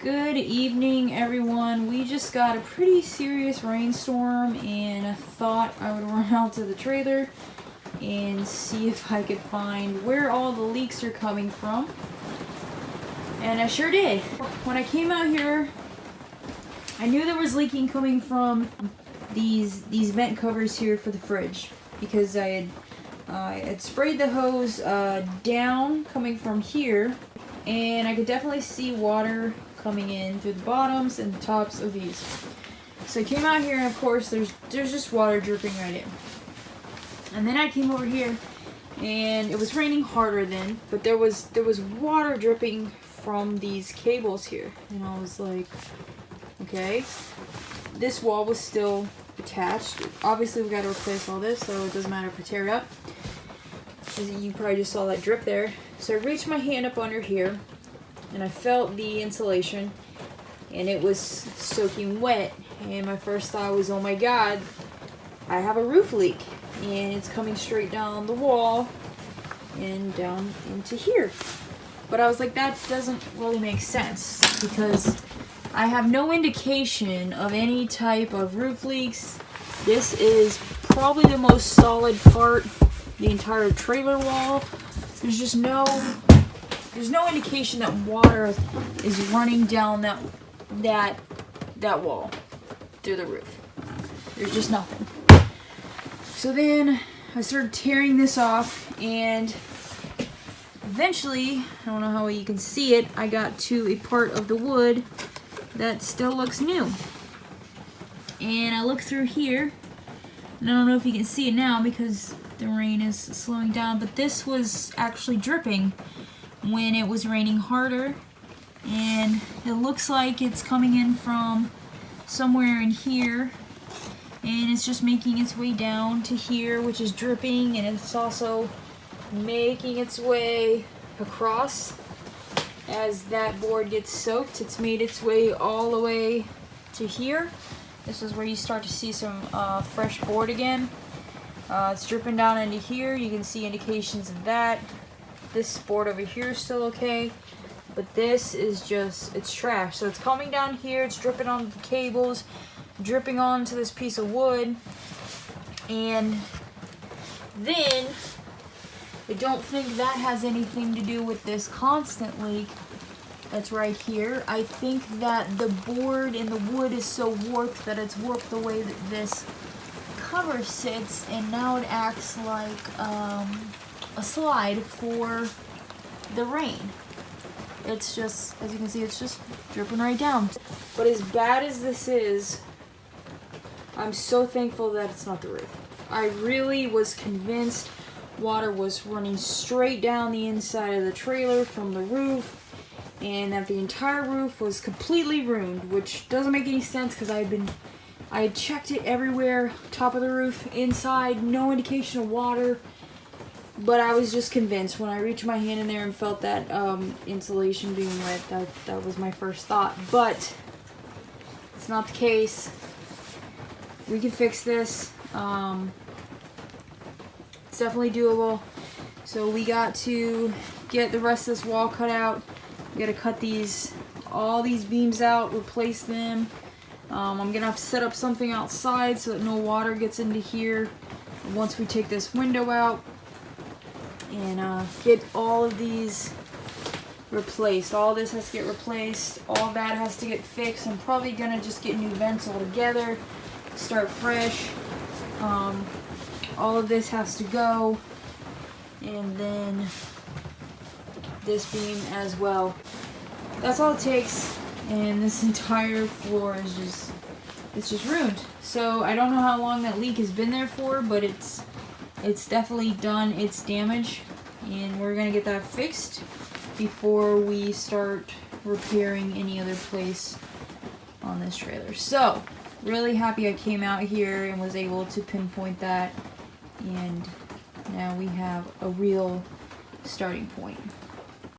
Good evening, everyone. We just got a pretty serious rainstorm and I thought I would run out to the trailer and see if I could find where all the leaks are coming from. And I sure did. When I came out here, I knew there was leaking coming from these vent covers here for the fridge because I had sprayed the hose down coming from here, and I could definitely see water coming in through the bottoms and the tops of these. So I came out here, and of course there's just water dripping right in. And then I came over here, and it was raining harder then, but there was water dripping from these cables here, and I was like, okay, this wall was still attached. Obviously we got to replace all this, so it doesn't matter if I tear it up. As you probably just saw that drip there. So I reached my hand up under here and I felt the insulation and it was soaking wet, and my first thought was, oh my god, I have a roof leak and it's coming straight down the wall and down into here. But I was like, that doesn't really make sense because I have no indication of any type of roof leaks. This is probably the most solid part, the entire trailer wall. There's no indication that water is running down that wall through the roof. There's just nothing. So then I started tearing this off, and eventually, I don't know how you can see it, I got to a part of the wood that still looks new. And I look through here, and I don't know if you can see it now because the rain is slowing down, but this was actually dripping when it was raining harder, and it looks like it's coming in from somewhere in here, and it's just making its way down to here, which is dripping, and it's also making its way across. As that board gets soaked, it's made its way all the way to here. This is where you start to see some fresh board again. It's dripping down into here. You can see indications of that. This board over here is still okay, but this is just, it's trash. So it's coming down here, it's dripping onto the cables, dripping onto this piece of wood, and then I don't think that has anything to do with this constant leak that's right here. I think that the board and the wood is so warped that it's warped the way that this cover sits, and now it acts like a slide for the rain. It's just, as you can see, it's just dripping right down. But as bad as this is, I'm so thankful that it's not the roof. I really was convinced water was running straight down the inside of the trailer from the roof, and that the entire roof was completely ruined, which doesn't make any sense because I had checked it everywhere, top of the roof, inside, no indication of water. But I was just convinced when I reached my hand in there and felt that insulation being wet. That was my first thought, but it's not the case. We can fix this. It's definitely doable. So we got to get the rest of this wall cut out. We got to cut all these beams out, replace them. I'm gonna have to set up something outside so that no water gets into here once we take this window out, and get all of these replaced. All this has to get replaced. All that has to get fixed. I'm probably gonna just get new vents altogether, start fresh. All of this has to go, and then this beam as well. That's all it takes, and this entire floor is just ruined. So I don't know how long that leak has been there for, but it's definitely done its damage, and we're gonna get that fixed before we start repairing any other place on this trailer. So really happy I came out here and was able to pinpoint that, and now we have a real starting point.